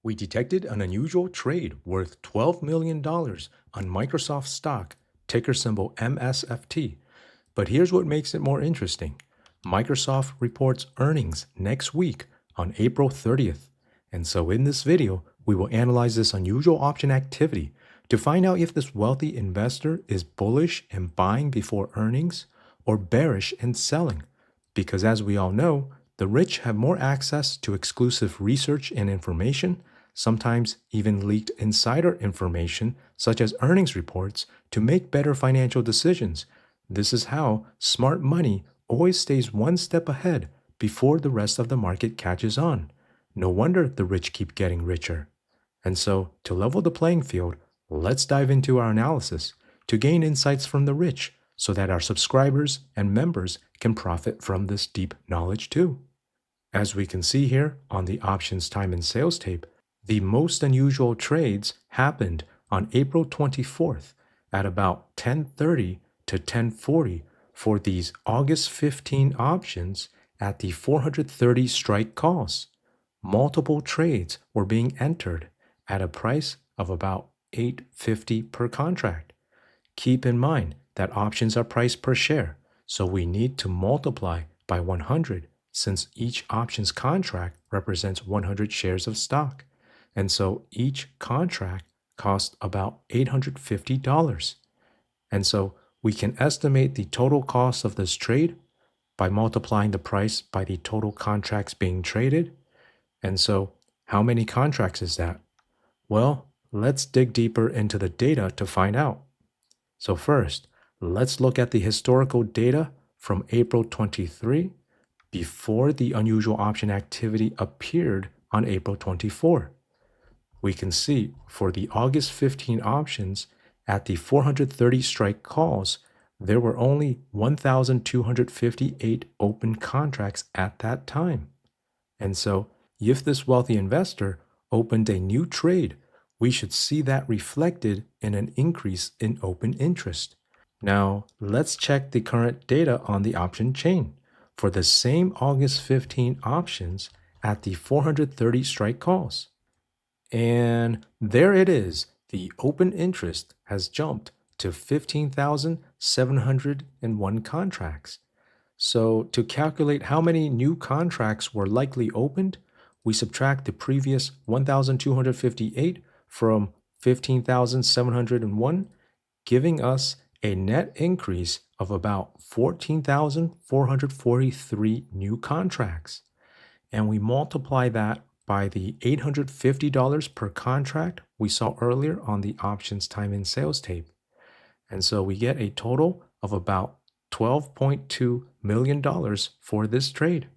We detected an unusual trade worth $12 million on Microsoft stock, ticker symbol MSFT. But here's what makes it more interesting. Microsoft reports earnings next week on April 30th. And so in this video, we will analyze this unusual option activity to find out if this wealthy investor is bullish and buying before earnings or bearish and selling. Because as we all know, the rich have more access to exclusive research and information, sometimes even leaked insider information such as earnings reports, to make better financial decisions. This is how smart money always stays one step ahead before the rest of the market catches on. No wonder the rich keep getting richer. And so, to level the playing field, let's dive into our analysis to gain insights from the rich so that our subscribers and members can profit from this deep knowledge too. As we can see here on the options time and sales tape, the most unusual trades happened on April 24th at about 10:30 to 10:40 for these August 15 options at the 430 strike calls. Multiple trades were being entered at a price of about $8.50 per contract. Keep in mind that options are priced per share, so we need to multiply by 100 since each options contract represents 100 shares of stock. And so each contract costs about $850. And so we can estimate the total cost of this trade by multiplying the price by the total contracts being traded. And so how many contracts is that? Well, let's dig deeper into the data to find out. So first, let's look at the historical data from April 23 before the unusual option activity appeared on April 24. We can see for the August 15 options at the 430 strike calls, there were only 1,258 open contracts at that time. And so, if this wealthy investor opened a new trade, we should see that reflected in an increase in open interest. Now, let's check the current data on the option chain for the same August 15 options at the 430 strike calls. And there it is. The open interest has jumped to 15,701 contracts. So to calculate how many new contracts were likely opened, we subtract the previous 1,258 from 15,701, giving us a net increase of about 14,443 new contracts. And we multiply that by the $850 per contract we saw earlier on the options time and sales tape. And so we get a total of about $12.2 million for this trade.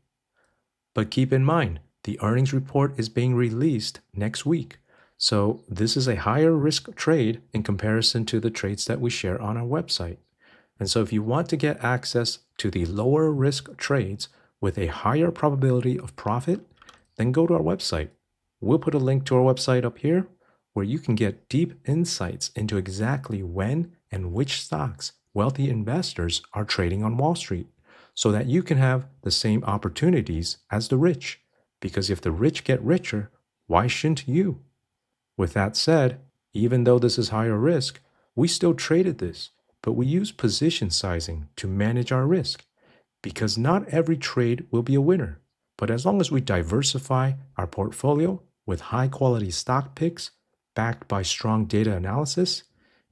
But keep in mind, the earnings report is being released next week. So this is a higher risk trade in comparison to the trades that we share on our website. And so if you want to get access to the lower risk trades with a higher probability of profit, then go to our website. We'll put a link to our website up here where you can get deep insights into exactly when and which stocks wealthy investors are trading on Wall Street so that you can have the same opportunities as the rich. Because if the rich get richer, why shouldn't you? With that said, even though this is higher risk, we still traded this, but we use position sizing to manage our risk because not every trade will be a winner. But as long as we diversify our portfolio with high quality stock picks backed by strong data analysis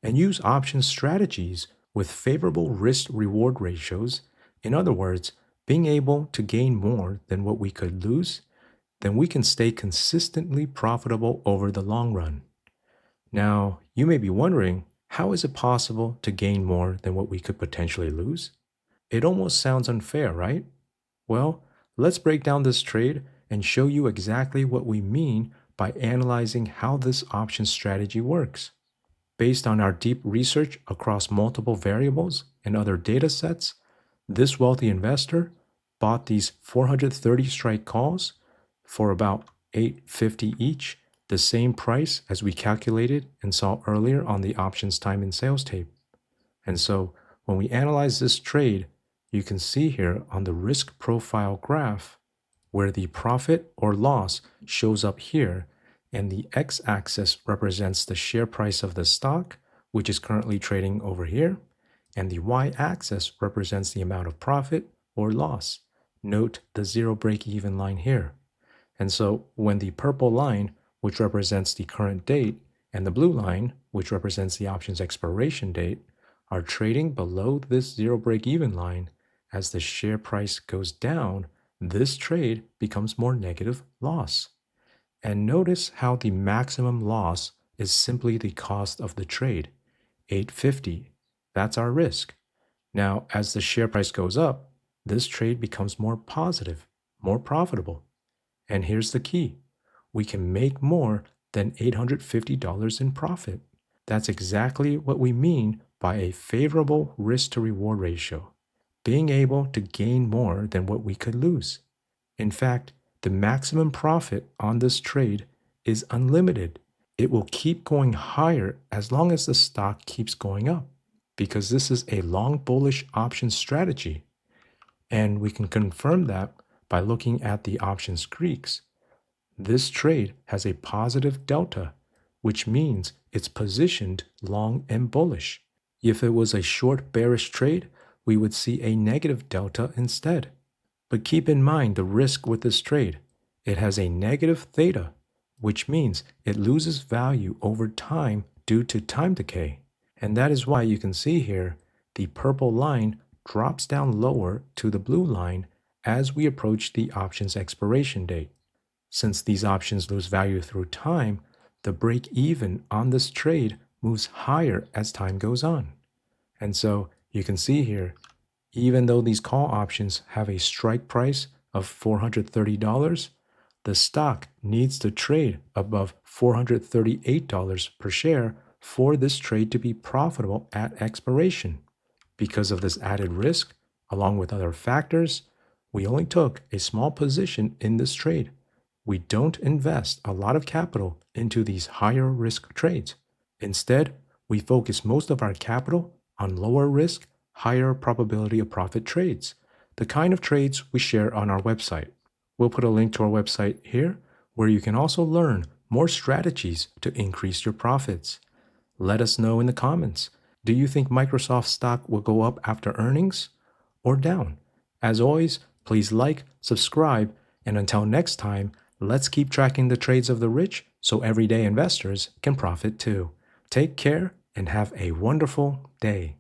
and use option strategies with favorable risk reward ratios, in other words, being able to gain more than what we could lose, then we can stay consistently profitable over the long run. Now, you may be wondering, how is it possible to gain more than what we could potentially lose? It almost sounds unfair, right? Well, let's break down this trade and show you exactly what we mean by analyzing how this option strategy works. Based on our deep research across multiple variables and other data sets, this wealthy investor bought these 430 strike calls for about $8.50 each, the same price as we calculated and saw earlier on the options time and sales tape. And so when we analyze this trade, you can see here on the risk profile graph where the profit or loss shows up here and the x-axis represents the share price of the stock, which is currently trading over here, and the y-axis represents the amount of profit or loss. Note the zero break-even line here. And so when the purple line, which represents the current date, and the blue line, which represents the option's expiration date, are trading below this zero break-even line, as the share price goes down, this trade becomes more negative loss. And notice how the maximum loss is simply the cost of the trade, $8.50. That's our risk. Now, as the share price goes up, this trade becomes more positive, more profitable. And here's the key. We can make more than $850 in profit. That's exactly what we mean by a favorable risk to reward ratio, being able to gain more than what we could lose. In fact, the maximum profit on this trade is unlimited. It will keep going higher as long as the stock keeps going up, because this is a long bullish option strategy. And we can confirm that by looking at the options Greeks. This trade has a positive delta, which means it's positioned long and bullish. If it was a short bearish trade, we would see a negative delta instead. But keep in mind the risk with this trade. It has a negative theta, which means it loses value over time due to time decay. And that is why you can see here the purple line drops down lower to the blue line as we approach the option's expiration date. Since these options lose value through time, the break even on this trade moves higher as time goes on. And so you can see here, even though these call options have a strike price of $430, the stock needs to trade above $438 per share for this trade to be profitable at expiration. Because of this added risk, along with other factors, we only took a small position in this trade. We don't invest a lot of capital into these higher risk trades. Instead, we focus most of our capital on lower risk, higher probability of profit trades, the kind of trades we share on our website. We'll put a link to our website here where you can also learn more strategies to increase your profits. Let us know in the comments. Do you think Microsoft stock will go up after earnings or down? As always, please like, subscribe, and until next time, let's keep tracking the trades of the rich so everyday investors can profit too. Take care and have a wonderful day.